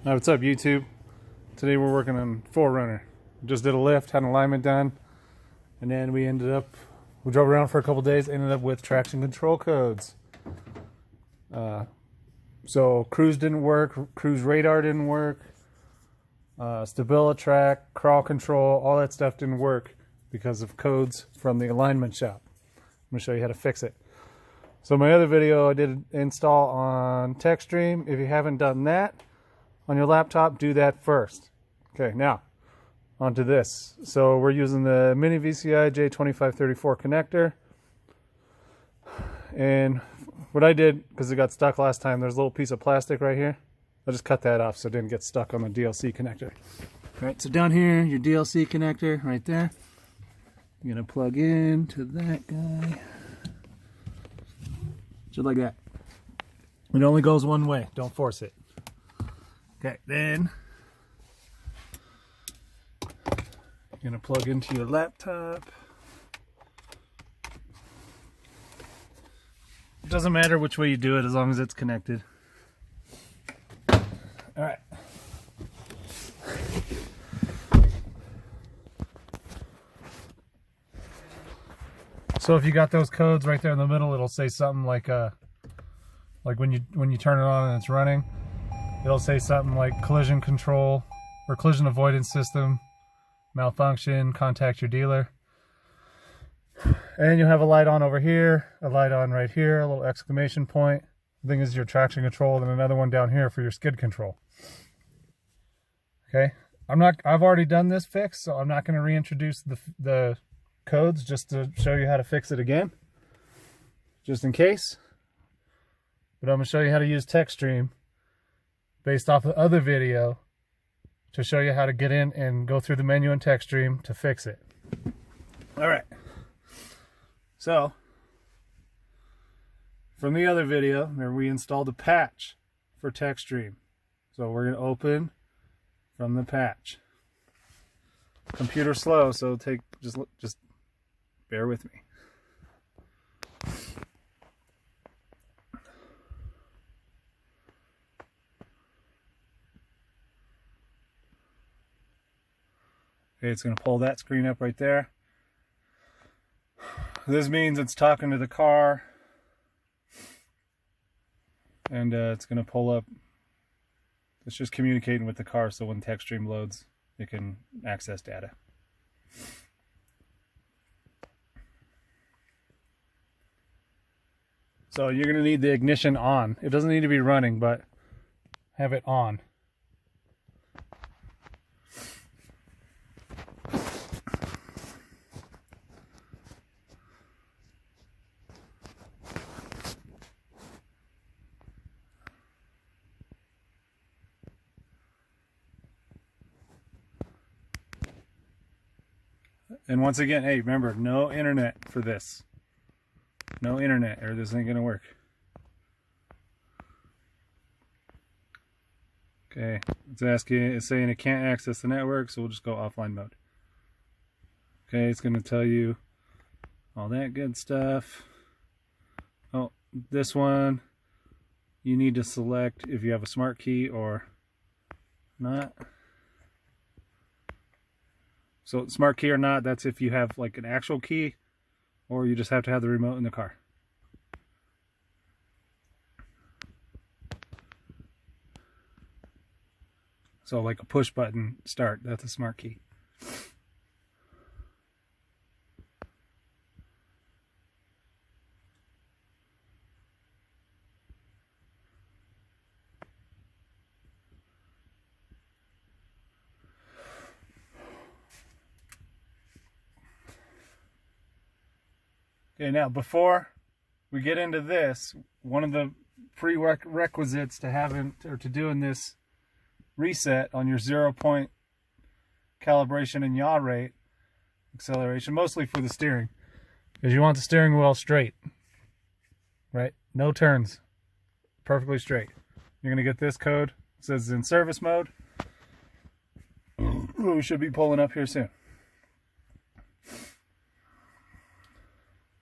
Hi, what's up YouTube? Today we're working on 4runner. Just did a lift, had an alignment done, and then we drove around for a couple days, ended up with traction control codes. So cruise didn't work, cruise radar didn't work, StabiliTrack, crawl control, all that stuff didn't work because of codes from the alignment shop. I'm going to show you how to fix it. So my other video I did install on Techstream. If you haven't done that on your laptop, do that first. Okay, now onto this. So we're using the mini VCI J2534 connector. And what I did, because it got stuck last time, there's a little piece of plastic right here. I just cut that off so it didn't get stuck on the DLC connector. All right, so down here, your DLC connector right there. You're gonna plug in to that guy. Just like that. It only goes one way, don't force it. Okay, then you're gonna plug into your laptop. It doesn't matter which way you do it as long as it's connected. All right. So if you got those codes right there in the middle, it'll say something like when you turn it on and it's running, it'll say something like collision control or collision avoidance system, malfunction, contact your dealer. And you'll have a light on over here, a light on right here, a little exclamation point. The thing is your traction control, and another one down here for your skid control. Okay, I've already done this fix, so I'm not going to reintroduce the codes just to show you how to fix it again, just in case. But I'm going to show you how to use Techstream based off the other video to show you how to get in and go through the menu in Techstream to fix it. All right. So, from the other video, remember we installed a patch for Techstream. So we're going to open from the patch. Computer slow, so just bear with me. Okay, it's going to pull that screen up right there. This means it's talking to the car, and it's going to pull up. It's just communicating with the car, so when Techstream loads, it can access data. So you're going to need the ignition on. It doesn't need to be running, but have it on. And once again, hey, remember, no internet for this. No internet, or this ain't gonna work. Okay, it's saying it can't access the network, so we'll just go offline mode. Okay, it's gonna tell you all that good stuff. Oh, this one, you need to select if you have a smart key or not. So smart key or not, that's if you have like an actual key, or you just have to have the remote in the car. So like a push button start, that's a smart key. Okay, now before we get into this, one of the prerequisites to doing this reset on your 0-point calibration and yaw rate acceleration, mostly for the steering, is you want the steering wheel straight, right? No turns, perfectly straight. You're gonna get this code. It says in service mode. We should be pulling up here soon.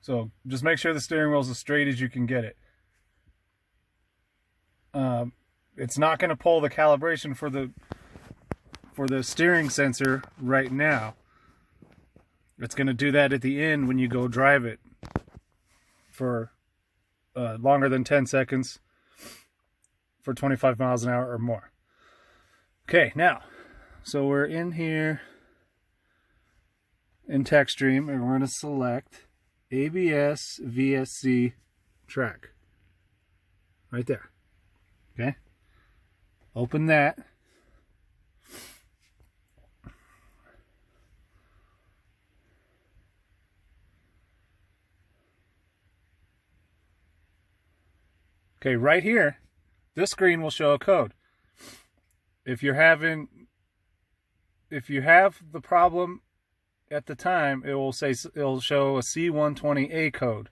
So just make sure the steering wheel is as straight as you can get it. it's not going to pull the calibration for the steering sensor right now. It's going to do that at the end when you go drive it for longer than 10 seconds for 25 miles an hour or more. Okay, now, so we're in here in Techstream, and we're going to select ABS VSC TRAC. Right there. Okay. Open that. Okay, right here, this screen will show a code. If you have the problem at the time, it'll show a C120A code.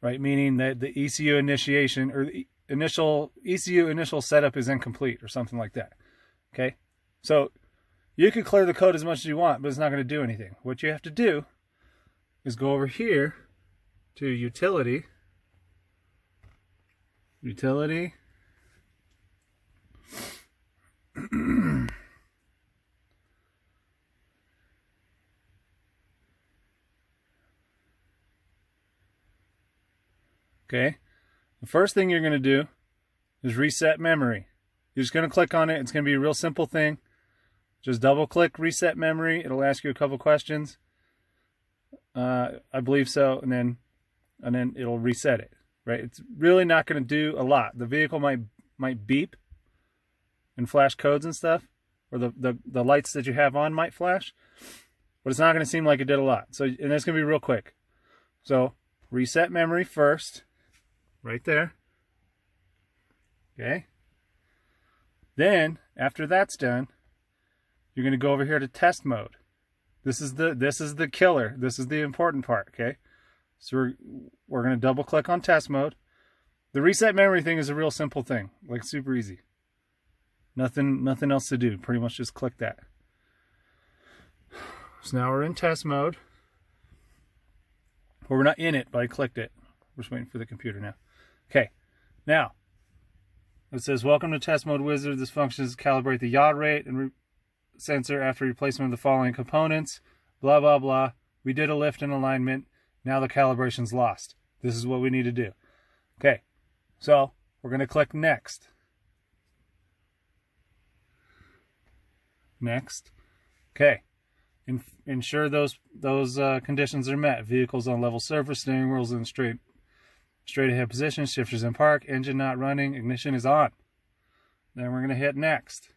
Right, meaning that the ECU initiation or the ECU initial setup is incomplete or something like that. Okay, so you can clear the code as much as you want, but it's not going to do anything. What you have to do is go over here to Utility. Okay, the first thing you're going to do is reset memory. You're just going to click on it. It's going to be a real simple thing. Just double click reset memory. It'll ask you a couple questions. I believe so, and then it'll reset it. Right? It's really not going to do a lot. The vehicle might beep and flash codes and stuff, or the lights that you have on might flash, but it's not going to seem like it did a lot. So, and it's going to be real quick. So reset memory first. Right there. Okay. Then, after that's done, you're going to go over here to test mode. This is the killer. This is the important part, okay? So we're going to double click on test mode. The reset memory thing is a real simple thing, like super easy. Nothing else to do. Pretty much just click that. So now we're in test mode. Well, we're not in it, but I clicked it. We're just waiting for the computer now. Okay, now it says, welcome to Test Mode Wizard. This function is calibrate the yaw rate and sensor after replacement of the following components. Blah, blah, blah. We did a lift and alignment. Now the calibration's lost. This is what we need to do. Okay, so we're going to click Next. Next. Okay. Ensure those conditions are met. Vehicles on level surface, steering wheels in straight ahead position, shifters in park, engine not running, ignition is on. Then we're going to hit Next.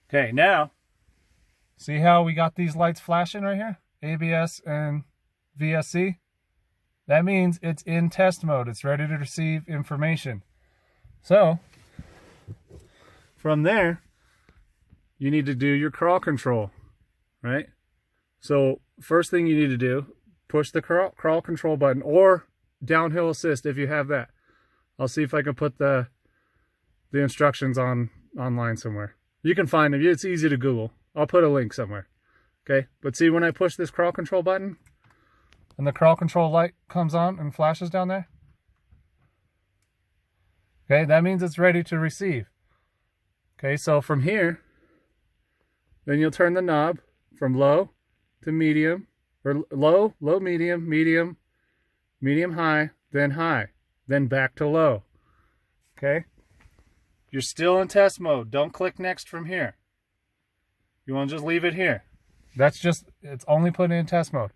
Okay, now, see how we got these lights flashing right here? ABS and VSC. That means it's in test mode. It's ready to receive information. So, from there, you need to do your crawl control, right? So, first thing you need to do, push the crawl control button or downhill assist if you have that. I'll see if I can put the instructions online somewhere. You can find them. It's easy to Google. I'll put a link somewhere. Okay, but see when I push this crawl control button and the crawl control light comes on and flashes down there? Okay, that means it's ready to receive. Okay, so from here, then you'll turn the knob from low to medium, or low, low, medium, medium, medium, high, then back to low. Okay? You're still in test mode. Don't click next from here. You want to just leave it here. It's only put in test mode.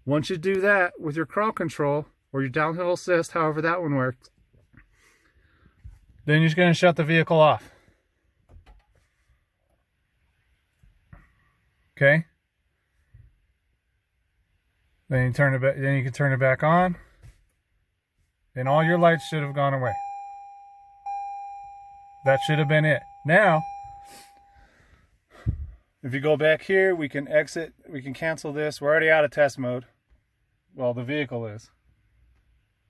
Once you do that with your crawl control or your downhill assist, however that one works, then you're just going to shut the vehicle off. Okay? Then you turn it back, then you can turn it back on. And all your lights should have gone away. That should have been it. Now, if you go back here, we can exit, we can cancel this. We're already out of test mode. Well, the vehicle is.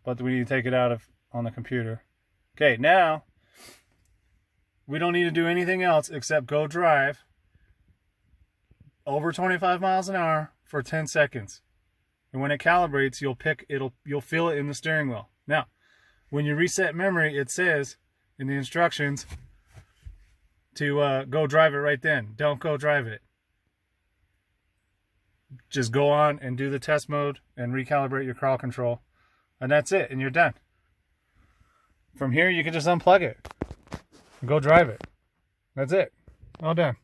But we need to take it out of on the computer. Okay, now, we don't need to do anything else except go drive over 25 miles an hour for 10 seconds. And when it calibrates, you'll feel it in the steering wheel. Now, when you reset memory, it says in the instructions to go drive it right then. Don't go drive it. Just go on and do the test mode and recalibrate your crawl control. And that's it, and you're done. From here, you can just unplug it and go drive it. That's it. All done.